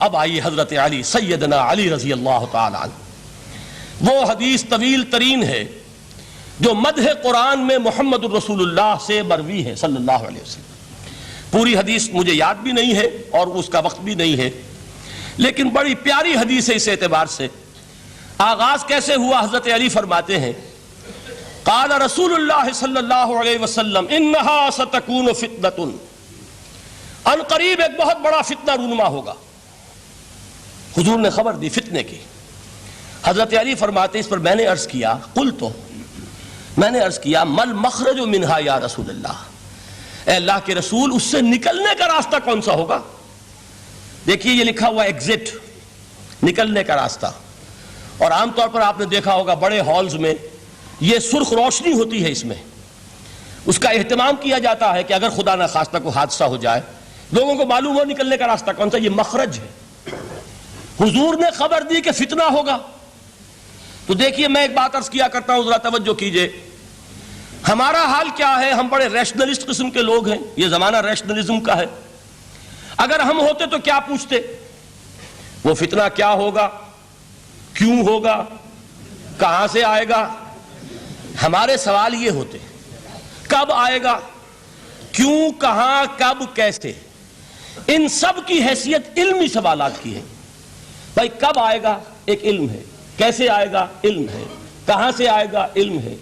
اب آئیے حضرت علی سیدنا علی رضی اللہ تعالی عنہ، وہ حدیث طویل ترین ہے جو مدح قرآن میں محمد الرسول اللہ سے مروی ہے صلی اللہ علیہ وسلم۔ پوری حدیث مجھے یاد بھی نہیں ہے اور اس کا وقت بھی نہیں ہے، لیکن بڑی پیاری حدیث ہے اس اعتبار سے۔ آغاز کیسے ہوا؟ حضرت علی فرماتے ہیں قال رسول اللہ صلی اللہ علیہ وسلم انہا ستکون فتنۃ، ان قریب ایک بہت بڑا فتنہ رونما ہوگا۔ حضور نے خبر دی فتنے کی۔ حضرت علی فرماتے اس پر میں نے عرض کیا میں نے عرض کیا مل مخرج منہا یا رسول اللہ، اے اللہ کے رسول اس سے نکلنے کا راستہ کون سا ہوگا؟ دیکھیے یہ لکھا ہوا ایگزٹ، نکلنے کا راستہ، اور عام طور پر آپ نے دیکھا ہوگا بڑے ہالز میں یہ سرخ روشنی ہوتی ہے، اس میں اس کا اہتمام کیا جاتا ہے کہ اگر خدا نہ خواستہ کوئی حادثہ ہو جائے لوگوں کو معلوم ہو نکلنے کا راستہ کون سا، یہ مخرج ہے۔ حضور نے خبر دی کہ فتنہ ہوگا۔ تو دیکھیے میں ایک بات عرض کیا کرتا ہوں، ذرا توجہ کیجئے، ہمارا حال کیا ہے؟ ہم بڑے ریشنلسٹ قسم کے لوگ ہیں، یہ زمانہ ریشنلزم کا ہے۔ اگر ہم ہوتے تو کیا پوچھتے؟ وہ فتنہ کیا ہوگا، کیوں ہوگا، کہاں سے آئے گا؟ ہمارے سوال یہ ہوتے، کب آئے گا، کیوں، کہاں، کب، کیسے۔ ان سب کی حیثیت علمی سوالات کی ہے۔ بھائی کب آئے گا ایک علم ہے، کیسے آئے گا علم ہے، کہاں سے آئے گا علم ہے،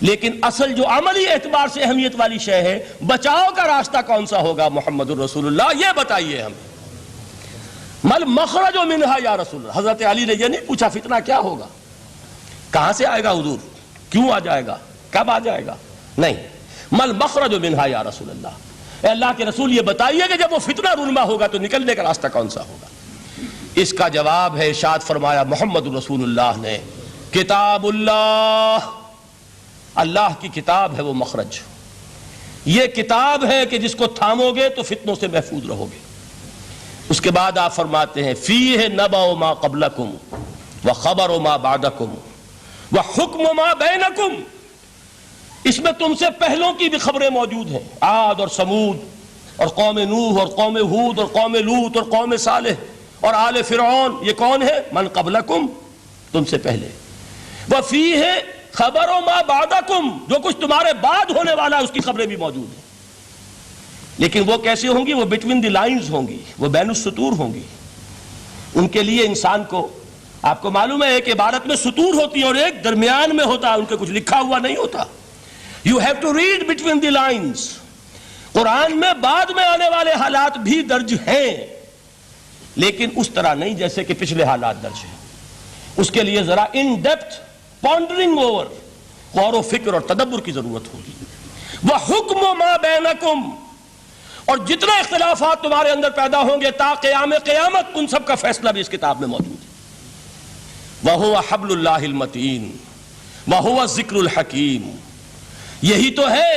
لیکن اصل جو عملی اعتبار سے اہمیت والی شے ہے، بچاؤ کا راستہ کون سا ہوگا محمد الرسول اللہ، یہ بتائیے ہمیں۔ مل مخرج منہا یا رسول اللہ، حضرت علی نے یہ نہیں پوچھا فتنہ کیا ہوگا، کہاں سے آئے گا حضور، کیوں آ جائے گا، کب آ جائے گا، نہیں، مل مخرج منہا یا رسول اللہ، اے اللہ کے رسول یہ بتائیے کہ جب وہ فتنہ رونما ہوگا تو نکلنے کا راستہ کون سا ہوگا۔ اس کا جواب ہے، ارشاد فرمایا محمد رسول اللہ نے، کتاب اللہ، اللہ کی کتاب ہے وہ مخرج، یہ کتاب ہے کہ جس کو تھامو گے تو فتنوں سے محفوظ رہو گے۔ اس کے بعد آپ فرماتے ہیں فیہ نبأ ما قبلکم وخبر ما بعدکم وحکم ما بینکم، اس میں تم سے پہلوں کی بھی خبریں موجود ہیں، عاد اور سمود اور قوم نوح اور قوم ہود اور قوم لوط اور قوم صالح اور آل فرعون، یہ کون ہے؟ من قبلکم، تم سے پہلے، وفیہ خبر ما بعدکم، جو کچھ تمہارے بعد ہونے والا ہے اس کی خبریں بھی موجود ہیں، لیکن وہ کیسے ہوں گی؟ وہ بٹوین دی لائنز ہوں گی، وہ بین السطور ہوں گی۔ ان کے لیے انسان کو، آپ کو معلوم ہے ایک عبارت میں سطور ہوتی ہے اور ایک درمیان میں ہوتا ہے، ان کے کچھ لکھا ہوا نہیں ہوتا۔ You have to read between the lines۔ قرآن میں بعد میں آنے والے حالات بھی درج ہیں، لیکن اس طرح نہیں جیسے کہ پچھلے حالات درج ہیں۔ اس کے لیے ذرا ان ڈیپتھ پونڈرنگ اوور، غور و فکر اور تدبر کی ضرورت ہوگی۔ وَحُکْمُ مَا بَيْنَكُمْ، اور جتنے اختلافات تمہارے اندر پیدا ہوں گے تا قیام قیامت، ان سب کا فیصلہ بھی اس کتاب میں موجود ہے۔ وَهُوَ حَبْلُ اللَّهِ الْمَتِينُ وَهُوَ الذِّكْرُ الْحَكِيمُ، یہی تو ہے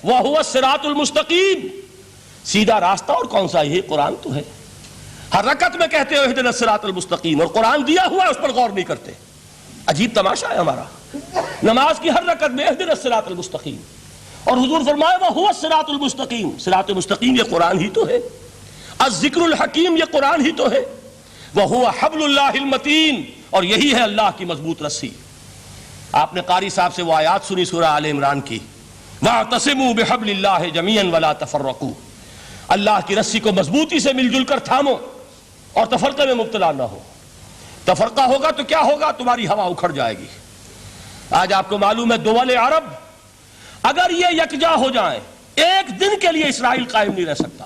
وَهُوَ الصِّرَاطُ الْمُسْتَقِيمُ، سیدھا راستہ اور کون سا؟ یہی قرآن تو ہے۔ ہر رکعت میں کہتے ہو اہدنا الصراط المستقیم، اور قرآن دیا ہوا ہے اس پر غور نہیں کرتے۔ عجیب تماشا ہے ہمارا، نماز کی ہر رکعت میں اہدنا الصراط المستقیم، اور حضور فرمایا وَهُوَ الصراط المستقیم، صراط مستقیم یہ قرآن ہی تو ہے، الذکر الحکیم یہ قرآن ہی تو ہے، وَهُوَ حَبْلُ اللَّهِ الْمَتِينُ، اور یہی ہے اللہ کی مضبوط رسی۔ آپ نے قاری صاحب سے وہ آیات سنی سورہ آل عمران کی، وَاعْتَصِمُوا بِحَبْلِ اللَّهِ جَمِيعًا وَلَا تَفَرَّقُوا، اللہ کی رسی کو مضبوطی سے مل جل کر تھامو اور تفرقے میں مبتلا نہ ہو۔ تفرقہ ہوگا تو کیا ہوگا؟ تمہاری ہوا اکھڑ جائے گی۔ آج آپ کو معلوم ہے دول عرب اگر یہ یکجا ہو جائیں، ایک دن کے لیے اسرائیل قائم نہیں رہ سکتا،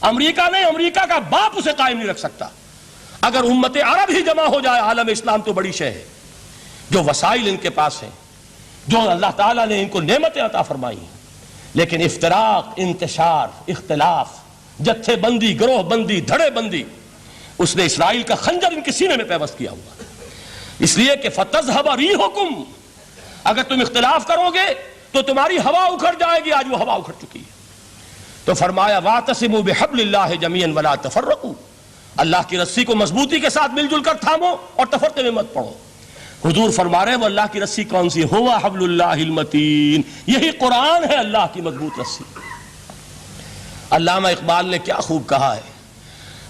امریکہ نہیں، امریکہ کا باپ اسے قائم نہیں رکھ سکتا۔ اگر امت عرب ہی جمع ہو جائے، عالم اسلام تو بڑی شے ہے، جو وسائل ان کے پاس ہیں، جو اللہ تعالیٰ نے ان کو نعمتیں عطا فرمائی ہیں، لیکن افتراق، انتشار، اختلاف، جتھے بندی، گروہ بندی، دھڑے بندی، اس نے اسرائیل کا خنجر ان کے سینے میں پیوست کیا ہوا، اس لیے کہ فَتَذْهَبَ رِيحُكُمْ، اگر تم اختلاف کرو گے تو تمہاری ہوا اکھڑ جائے گی، آج وہ ہوا اکھڑ چکی ہے۔ تو فرمایا وَاعْتَصِمُوا بِحَبْلِ اللَّهِ جَمِيعًا وَلَا تَفَرَّقُوا، اللہ کی رسی کو مضبوطی کے ساتھ مل جل کر تھامو اور تفرقے میں مت پڑو۔ حضور فرما رہے ہیں وہ اللہ کی رسی کون سی؟ هُوَ حَبْلُ اللَّهِ الْمَتِينُ، یہی قرآن ہے اللہ کی مضبوط رسی۔ علامہ اقبال نے کیا خوب کہا ہے،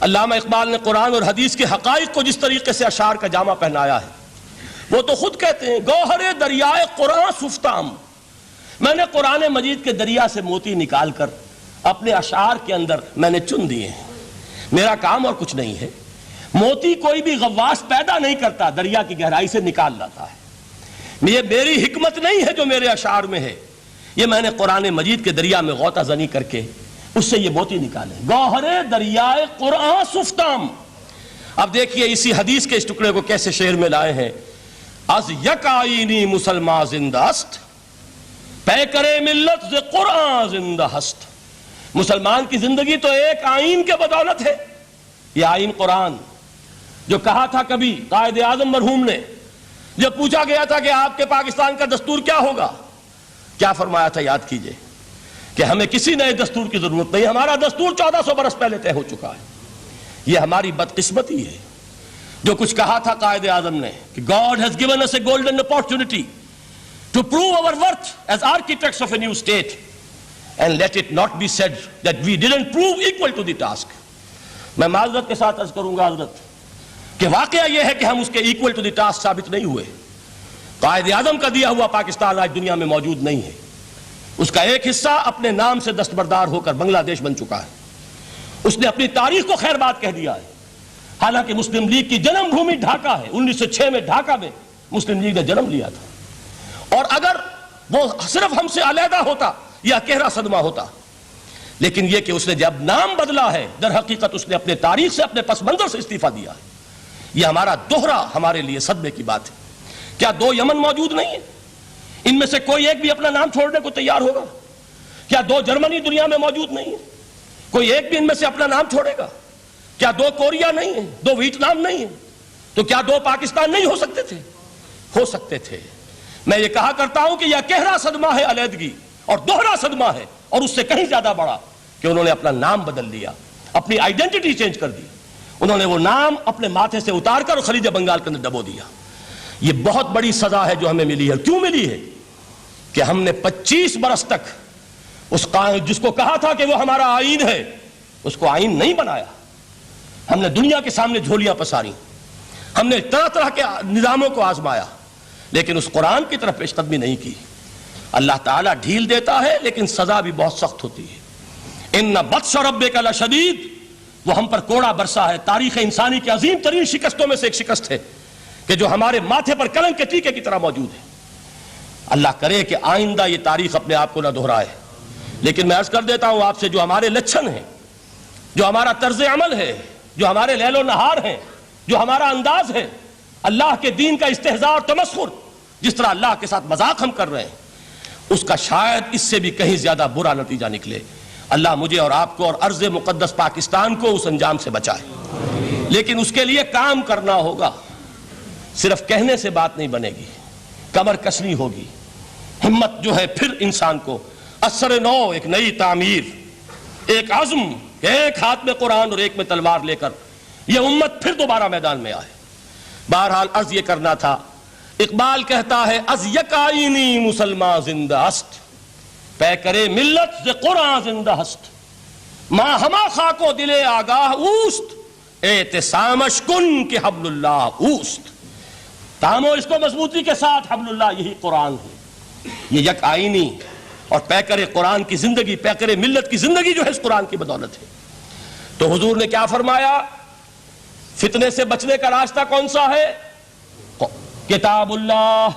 علامہ اقبال نے قرآن اور حدیث کے حقائق کو جس طریقے سے اشعار کا جامہ پہنایا ہے، وہ تو خود کہتے ہیں گوہر دریائے قرآن سفتام، میں نے قرآن مجید کے دریا سے موتی نکال کر اپنے اشعار کے اندر میں نے چن دیے ہیں، میرا کام اور کچھ نہیں ہے۔ موتی کوئی بھی غواص پیدا نہیں کرتا، دریا کی گہرائی سے نکال لاتا ہے۔ یہ میری حکمت نہیں ہے جو میرے اشعار میں ہے، یہ میں نے قرآن مجید کے دریا میں غوطہ زنی کر کے اس سے یہ موتی نکالے۔ گوہر دریائے قرآن سفتام۔ اب دیکھیے اسی حدیث کے اس ٹکڑے کو کیسے شعر میں لائے ہیں۔ از یک آئینی مسلمان زندہ است، پیکر ملت ز قرآن زندہ ہست۔ مسلمان کی زندگی تو ایک آئین کے بدولت ہے، یہ آئین قرآن۔ جو کہا تھا کبھی قائد اعظم مرحوم نے، جب پوچھا گیا تھا کہ آپ کے پاکستان کا دستور کیا ہوگا، کیا فرمایا تھا؟ یاد کیجئے کہ ہمیں کسی نئے دستور کی ضرورت نہیں، ہمارا دستور 1400 برس پہلے طے ہو چکا ہے۔ یہ ہماری بدقسمتی ہے جو کچھ کہا تھا قائد اعظم نے کہ God has given us a golden opportunity to prove our worth as architects of a new state, and let it not be said that we didn't prove equal to the task۔ میں معذرت کے ساتھ عرض کروں گا حضرت کہ واقعہ یہ ہے کہ ہم اس کے equal to the task ثابت نہیں ہوئے۔ قائد اعظم کا دیا ہوا پاکستان آج دنیا میں موجود نہیں ہے، اس کا ایک حصہ اپنے نام سے دستبردار ہو کر بنگلہ دیش بن چکا ہے، اس نے اپنی تاریخ کو خیر بات کہہ دیا ہے۔ حالانکہ مسلم لیگ کی جنم بھومی ڈھاکہ ہے، 1906 میں ڈھاکہ میں مسلم لیگ نے جنم لیا تھا، اور اگر وہ صرف ہم سے علیحدہ ہوتا یا گہرا صدمہ ہوتا، لیکن یہ کہ اس نے جب نام بدلا ہے در حقیقت اس نے اپنے تاریخ سے، اپنے پس منظر سے استعفیٰ دیا ہے۔ یہ ہمارا دوہرا ہمارے لیے صدمے کی بات ہے۔ کیا دو یمن موجود نہیں ہیں؟ ان میں سے کوئی ایک بھی اپنا نام چھوڑنے کو تیار ہوگا؟ کیا دو جرمنی دنیا میں موجود نہیں ہے؟ کوئی ایک بھی ان میں سے اپنا نام چھوڑے گا؟ کیا دو کوریا نہیں ہیں؟ دو ویتنام نہیں ہیں؟ تو کیا دو پاکستان نہیں ہو سکتے تھے؟ ہو سکتے تھے۔ میں یہ کہا کرتا ہوں کہ یہ گہرا صدمہ ہے علیحدگی، اور دوہرا صدمہ ہے، اور اس سے کہیں زیادہ بڑا کہ انہوں نے اپنا نام بدل لیا، اپنی آئیڈینٹی چینج کر دی، انہوں نے وہ نام اپنے ماتھے سے اتار کر خلیج بنگال کے اندر دبو دیا۔ یہ بہت بڑی سزا ہے جو ہمیں ملی ہے۔ کیوں ملی ہے؟ کہ ہم نے 25 برس تک اس جس کو کہا تھا کہ وہ ہمارا آئین ہے، اس کو آئین نہیں بنایا۔ ہم نے دنیا کے سامنے جھولیاں پساری، ہم نے طرح طرح کے نظاموں کو آزمایا، لیکن اس قرآن کی طرف پیش قدمی نہیں کی۔ اللہ تعالیٰ ڈھیل دیتا ہے لیکن سزا بھی بہت سخت ہوتی ہے۔ ان بطش ربک لشدید، وہ ہم پر کوڑا برسا ہے۔ تاریخ انسانی کی عظیم ترین شکستوں میں سے ایک شکست ہے کہ جو ہمارے ماتھے پر کلنک کے ٹیکے کی طرح موجود ہے۔ اللہ کرے کہ آئندہ یہ تاریخ اپنے آپ کو نہ دہرائے، لیکن میں عرض کر دیتا ہوں آپ سے، جو ہمارے لچھن ہیں، جو ہمارا طرز عمل ہے، جو ہمارے لیل و نہار ہیں، جو ہمارا انداز ہے، اللہ کے دین کا استہزاء اور تمسخر، جس طرح اللہ کے ساتھ مذاق ہم کر رہے ہیں، اس کا شاید اس سے بھی کہیں زیادہ برا نتیجہ نکلے۔ اللہ مجھے اور آپ کو اور ارض مقدس پاکستان کو اس انجام سے بچائے، لیکن اس کے لیے کام کرنا ہوگا۔ صرف کہنے سے بات نہیں بنے گی، کمر کسنی ہوگی، ہمت جو ہے پھر انسان کو اثر نو، ایک نئی تعمیر، ایک عزم، ایک ہاتھ میں قرآن اور ایک میں تلوار لے کر یہ امت پھر دوبارہ میدان میں آئے۔ بہرحال عرض یہ کرنا تھا، اقبال کہتا ہے از یک آئینی مسلمان زندہ است، پیکرے ملت ز قرآن زندہ ہست، ماں ہما خاک و دل آگاہ اوست، اعتصامش کن کہ حبل اللہ اوست۔ تامو اس کو مضبوطی کے ساتھ، حبل اللہ یہی قرآن ہے۔ یہ یک آئینی اور پیکر قرآن کی زندگی، پیکر ملت کی زندگی جو ہے اس قرآن کی بدولت ہے۔ تو حضور نے کیا فرمایا؟ فتنے سے بچنے کا راستہ کون سا ہے؟ کتاب اللہ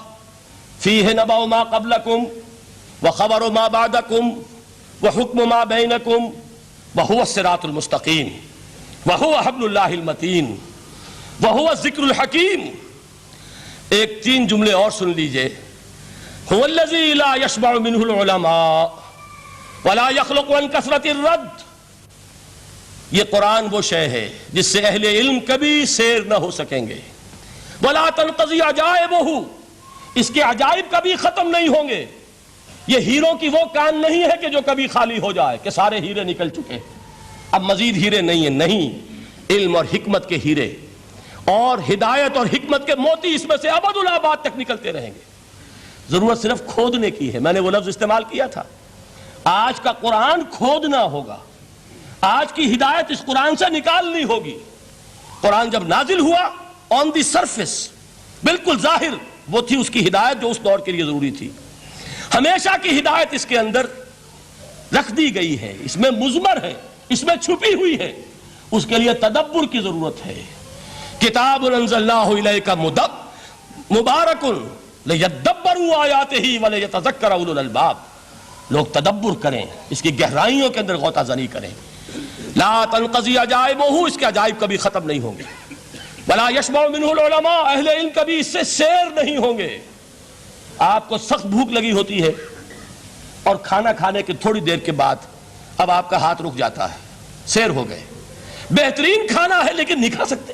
فیہ نبأ ما قبلکم وخبر ما بعدکم وحکم ما بینکم وہو الصراط المستقیم وہو حبل اللہ المتین وہو الذکر الحکیم۔ ایک 3 جملے اور سن لیجئے۔ هو الذی لا یشبع منہ العلماء ولا یخلق عن کثرت الرد۔ یہ قرآن وہ شے ہے جس سے اہل علم کبھی سیر نہ ہو سکیں گے۔ ولا تنقضی عجائبہ، اس کے عجائب کبھی ختم نہیں ہوں گے۔ یہ ہیروں کی وہ کان نہیں ہے کہ جو کبھی خالی ہو جائے کہ سارے ہیرے نکل چکے، اب مزید ہیرے نہیں ہیں، نہیں، علم اور حکمت کے ہیرے اور ہدایت اور حکمت کے موتی اس میں سے ابد الآباد تک نکلتے رہیں گے۔ ضرورت صرف کھودنے کی ہے۔ میں نے وہ لفظ استعمال کیا تھا، آج کا قرآن کھودنا ہوگا، آج کی ہدایت اس قرآن سے نکالنی ہوگی۔ قرآن جب نازل ہوا آن دی سرفیس بالکل ظاہر وہ تھی اس کی ہدایت جو اس دور کے لیے ضروری تھی۔ ہمیشہ کی ہدایت اس کے اندر رکھ دی گئی ہے، اس میں مضمر ہے، اس میں چھپی ہوئی ہے، اس کے لیے تدبر کی ضرورت ہے۔ کتاب انزلناہ الیک مبارک لیدبروا آیاتہ ولیتذکر اولو الالباب، لوگ تدبر کریں، اس کی گہرائیوں کے اندر غوطہ زنی کریں۔ لا تنقضی عجائبہ، اس کے عجائب کبھی ختم نہیں ہوں گے۔ ولا یشبع منہ العلماء، اہل علم کبھی اس سے سیر نہیں ہوں گے۔ آپ کو سخت بھوک لگی ہوتی ہے اور کھانا کھانے کے تھوڑی دیر کے بعد اب آپ کا ہاتھ رک جاتا ہے، سیر ہو گئے، بہترین کھانا ہے لیکن نہیں کھا سکتے۔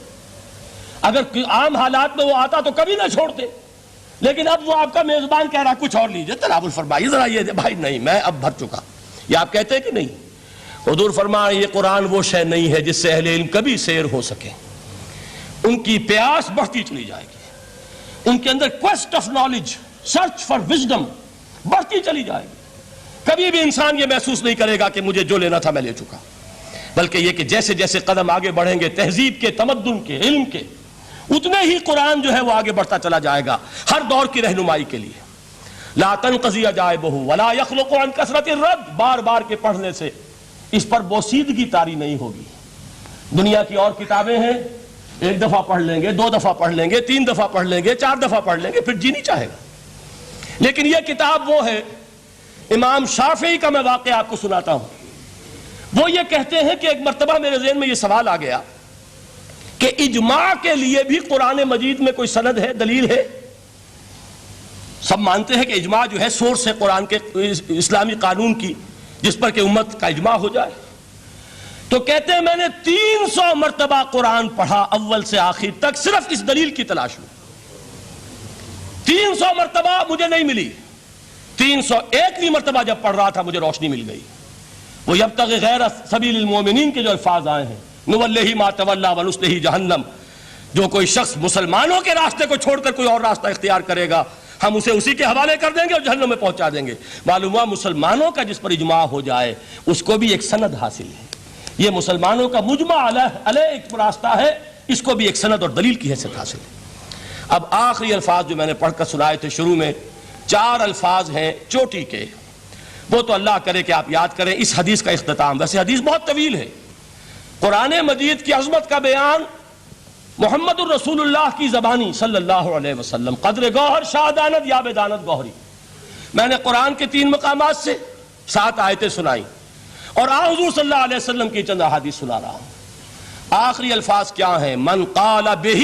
اگر عام حالات میں وہ آتا تو کبھی نہ چھوڑتے، لیکن اب وہ آپ کا میزبان کہہ رہا کچھ اور لیجئے، تناول فرمائیے ذرا یہ، بھائی نہیں میں اب بھر چکا، یہ آپ کہتے ہیں کہ نہیں؟ حضور فرمائے یہ قرآن وہ شے نہیں ہے جس سے اہل علم کبھی سیر ہو سکے، ان کی پیاس بڑھتی چلی جائے گی، ان کے اندر quest of knowledge, search for wisdom بڑھتی چلی جائے گی۔ کبھی بھی انسان یہ محسوس نہیں کرے گا کہ مجھے جو لینا تھا میں لے چکا، بلکہ یہ کہ جیسے جیسے قدم آگے بڑھیں گے تہذیب کے، تمدن کے، علم کے، اتنے ہی قرآن جو ہے وہ آگے بڑھتا چلا جائے گا ہر دور کی رہنمائی کے لیے۔ لا تنقضی عجائبہ ولا یخلق عن کثرت الرد، بار بار کے پڑھنے سے اس پر بوسیدگی طاری نہیں ہوگی۔ دنیا کی اور کتابیں ہیں، ایک دفعہ پڑھ لیں گے، دو دفعہ پڑھ لیں گے، تین دفعہ پڑھ لیں گے، چار دفعہ پڑھ لیں گے، پھر جی نہیں چاہے گا۔ لیکن یہ کتاب وہ ہے، امام شافعی کا میں واقعہ آپ کو سناتا ہوں۔ وہ یہ کہتے ہیں کہ ایک مرتبہ میرے ذہن میں یہ سوال آ گیا کہ اجماع کے لیے بھی قرآن مجید میں کوئی سند ہے، دلیل ہے؟ سب مانتے ہیں کہ اجماع جو ہے سورس ہے قرآن کے اسلامی قانون کی، جس پر کہ امت کا اجماع ہو جائے۔ تو کہتے ہیں میں نے 300 مرتبہ قرآن پڑھا اول سے آخر تک صرف اس دلیل کی تلاش میں، 300 مرتبہ مجھے نہیں ملی، 301ویں مرتبہ جب پڑھ رہا تھا مجھے روشنی مل گئی۔ وہ یبتغی غیر سبیل المومنین کے جو الفاظ آئے ہیں، نولہ ما تولی ونصلہ جہنم، جو کوئی شخص مسلمانوں کے راستے کو چھوڑ کر کوئی اور راستہ اختیار کرے گا ہم اسے اسی کے حوالے کر دیں گے اور جہنم میں پہنچا دیں گے۔ معلوم ہوا مسلمانوں کا جس پر اجماع ہو جائے اس کو بھی ایک سند حاصل ہے، یہ مسلمانوں کا مجمع علیہ ایک راستہ ہے، اس کو بھی ایک سند اور دلیل کی حیثیت حاصل ہے۔ اب آخری الفاظ جو میں نے پڑھ کر سنائے تھے شروع میں، 4 الفاظ ہیں چوٹی کے، وہ تو اللہ کرے کہ آپ یاد کریں اس حدیث کا اختتام۔ ویسے حدیث بہت طویل ہے، قرآن مجید کی عظمت کا بیان محمد الرسول اللہ کی زبانی صلی اللہ علیہ وسلم، قدر گوہر شاہدانت یا بدانت گوہری۔ میں نے قرآن کے 3 مقامات سے 7 آیتیں سنائی اور حضور صلی اللہ علیہ وسلم کی چند احادیث سنا رہا ہوں۔ آخری الفاظ کیا ہیں؟ من قال بہ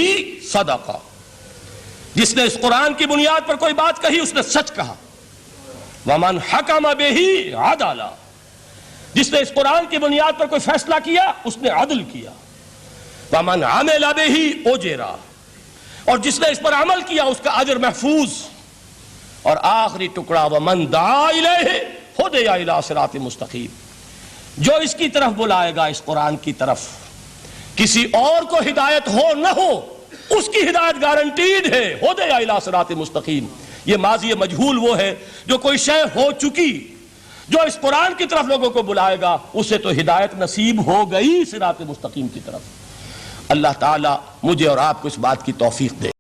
صدق، جس نے اس قرآن کی بنیاد پر کوئی بات کہی اس نے سچ کہا۔ ومن حکم بہ عدل، جس نے اس قرآن کی بنیاد پر کوئی فیصلہ کیا اس نے عدل کیا۔ ومن عمل بہ اجر، اور جس نے اس پر عمل کیا اس کا اجر محفوظ۔ اور آخری ٹکڑا ومن دعا الیہ ہدی الی صراط مستقیم، جو اس کی طرف بلائے گا، اس قرآن کی طرف، کسی اور کو ہدایت ہو نہ ہو اس کی ہدایت گارنٹیڈ ہے، ہدی الی صراط مستقیم۔ یہ ماضی مجہول وہ ہے جو کوئی شے ہو چکی، جو اس قرآن کی طرف لوگوں کو بلائے گا اسے تو ہدایت نصیب ہو گئی صراط مستقیم کی طرف۔ اللہ تعالیٰ مجھے اور آپ کو اس بات کی توفیق دے۔